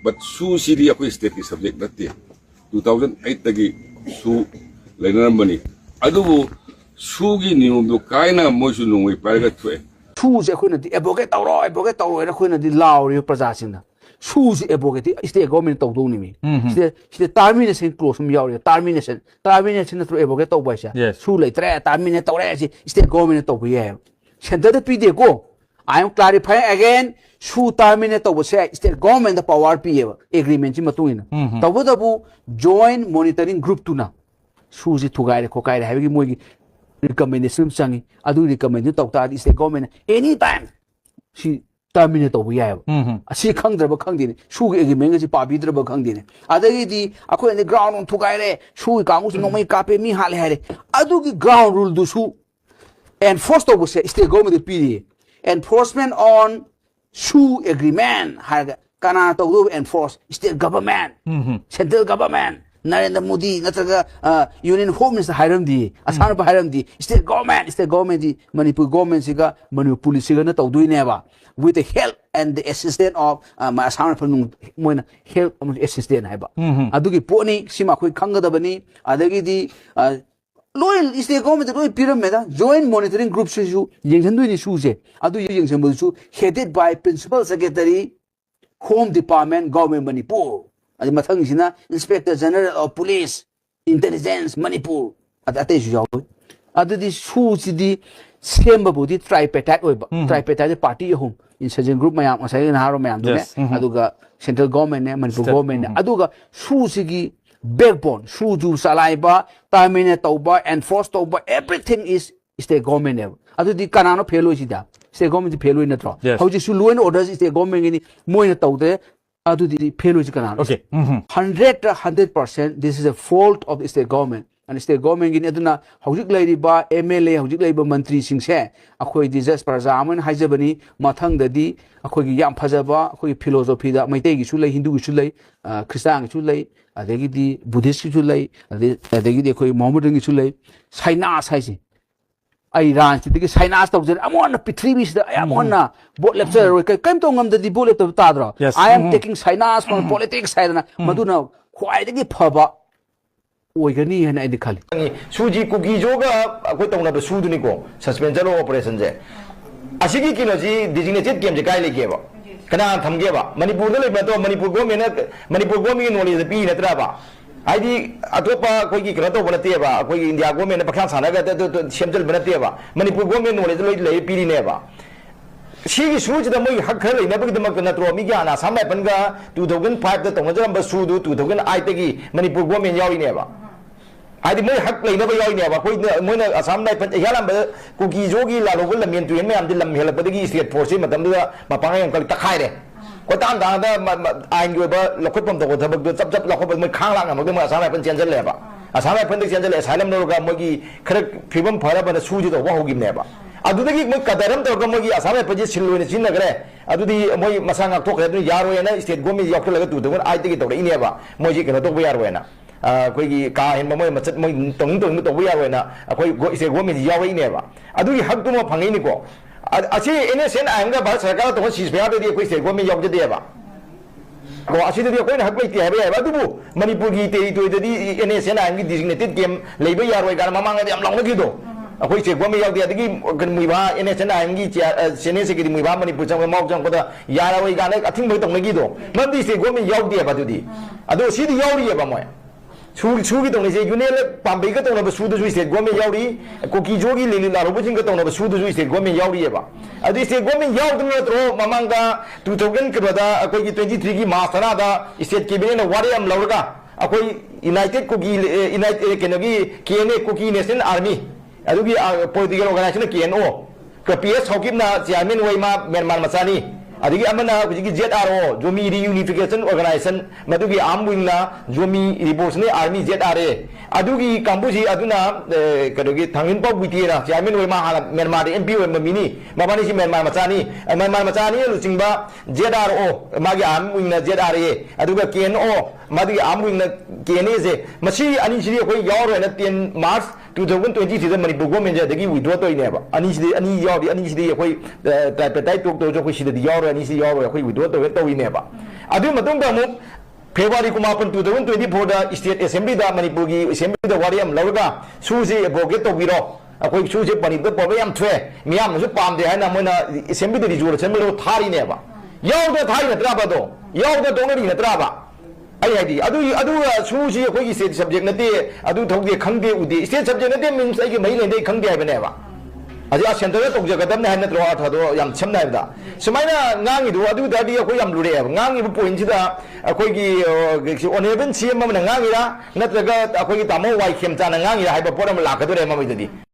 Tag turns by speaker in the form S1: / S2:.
S1: but su city ako state ki subject natte 2008 tagi su lainer money adu su gi niyom do kaina moisu nungwe parga thwe
S2: su je khuna di advocate tawro na khuna di lauri praja singna su je advocate state government taw do ni mi state termination clause mi yauri termination through advocate taw ba sha su lai tre terminate tawre si state government taw bi ya center de pide ko I am clarifying again su terminate taw se state government the power pi agreement ji matungina taw da bu joint monitoring group tuna su ji thugai re khokai re ha gi moi gi recommendation changi adu recommend to ta state government anytime she terminate to ya asi khangdra ba khangdi su ge agreement ji pa bi dra ba khangdi ne adagi di akoi ne ground on thugai re su ka ngu no mai ka pe mi hale hare adu gi ground rule du su enforce to state government pi enforcement on su agreement har kana to do enforce state government central government Narendra Modi natraga Union Home Minister Hiram di Assam pa Hiram di state government di Manipur government siga Manipur police siga na tawdui neba with the help and the assistance of Assam pa nung moina help assistance haiba adugi poni sima khoi khangadabani adagi di loyal state government loyal pyramid joint monitoring group su yengchandui ni su je adu yengchanbu su headed by principal secretary Home Department Government Manipur adi mathang sina Inspector General of Police Intelligence Manipur ate su yaw adu di su si di semba bu di tripartite oiba tripartite party home insurgent group mayam asai na haro mayam dune aduga central government ne Manipur government ne aduga su si gi backbone su ju salaiba terminate tauba enforce tauba everything is state government level adu di kanano phelo si da state government phelo na tro hauji su law and order state government ni moina taude adu di phelo si kanano
S3: okay
S2: 100% this is a fault of the state government and state government ni aduna hojik lai ba MLA hojik lai ba mantri sing se akhoi di just prajaman haijabani mathang da di akhoi gi yam phajaba akhoi philosophy da maitei gi su lai hindu gi su lai christian gi su lai adegi di buddhist gi su lai adegi di akhoi mohammedan gi su lai saina saisi ai ran ti gi saina sta ujin amon prithvi sta amon na bot lecture roi kaim to ngam da di bol to ta dra I am taking saina from politics side na maduna khwai degi phaba oigani hana indi khali
S4: suji kuki joga akoi tongna do sudu ni ko suspension operation je asigi kinoji designated game je kai le ke ba kana thamge ba manipur da le ma to manipur government knowledge pi na tra ba aidi atopa koi ki kana to bana te ba koi india government pakha sana ga to semjal bana te ba manipur government knowledge loi le pi ne ba She shoes the Moy Hakali, never the Makanatro, some Panga, 2005, the Tomazamba Sudu, 2000 Itagi, Manipur woman Yawi never. I did not Hakli, never Yawi never, some night, but Yalamba, Cookie Jogi, La Rolla, mean to him, and the Helapagi state for him, Matamula, Mapanga and Kaltakare. What I'm going to look upon the subject of Makala, and Asana and Changeleva. Asana and Changeleva, Asylum Noga Mogi, correct Pibum Parab and a Suji of Wahogi never. Adudagi mo kadaram to gamogi asame paji silwene chinna gare adudi moi masanga to kadu yaro ena state gomi yakto laga tu dogon ai tigi to ineba moji kana to yaro ena koi gi ka hen moi machat moi tong to yaro ena koi state gomi yawo ineba adudi hak tu mo phangi ni ko asi ene sen anga ba sarkar to sis bya de koi state gomi yakje deba ko asi de koi hak mai ti ha ba dubu manipur gi territory de ene sen anga designated game leiba yaro ga mamanga de am long gi do akhoi che gomi yaw dia digi kan muiba ene chana angi sene se gi muiba mani puchang ma jang ko da yara wai ga ne athing mai tong gi do mandi se gomi yaw dia ba du di ado si di yaw ri ba moy su gi tong ne se yune le pambe ga tong na su du se gomi yaw ri ko ki jogi le le la ro bujing ga tong na su du se gomi yaw ri ba adi se gomi yaw du na tro mamanga 2000 ka da akhoi gi 23 gi masana da state cabinet na wari am lawga akhoi united ko gi united kenagi kene ko ki national army adugi political organization KNO ka PS hokimna chairman waima Myanmar masani adigi amana kujigi ZRO Zomi Reunification Organization madugi amwingna Zomi Revolutionary Army ZRA adugi kambuji aduna kadogi thangin pau bitira chairman waima hala Myanmar MP waima mini mabani si Myanmar masani luchingba ZRO magi amwingna ZRA aduga KNO madi amwingna KNA je machi ani siri koi yaw ro na 10 March 2020 Manipur government ꯗꯒꯤ withdraw ꯇꯧꯏꯅꯦꯕ ꯑꯅꯤ ꯌꯥꯎꯔꯤ ꯑꯅꯤꯁꯤꯗꯤ ꯑꯩꯈꯣꯏ ꯇ꯭ꯔꯥꯏꯄꯦꯇꯥꯏꯠ ꯇꯣꯛ ꯇꯧꯔꯁꯨ ꯑꯩꯈꯣꯏ ꯁꯤꯗꯗꯤ ꯌꯥꯎꯔꯣꯏ ꯑꯅꯤꯁꯤꯗꯤ ꯌꯥꯎꯔꯣꯏ ꯑꯩꯈꯣꯏ withdraw ꯇꯧꯏꯅꯦꯕ ꯑꯗꯨꯒꯤ ꯃꯇꯨꯡꯗ ꯑꯃꯨꯛ February 2024 state assembly da Manipur gi assembly da wari am lawga suji advocate to biro akoi suji pani da pobe am thwe miyam su pam de haina moina assembly da resolution me lo thari ne ba yaw da thari na tra ba do yaw da dong na tra ba ai ai di adu suji akoi gi state subject na de adu thogde khangde ude state subject na de means ai gi mai le de khangde ai ba ne ba aja center da togja gadam na haina tro atha do yam chamna da sumaina ngangi do adu da di akoi yam lure ba ngangi bu point da akoi gi oneven cm ma na ngangi ra natraga akoi gi tamo wai khem cha na ngangi ra hai ba poram la ka do re ma mai da di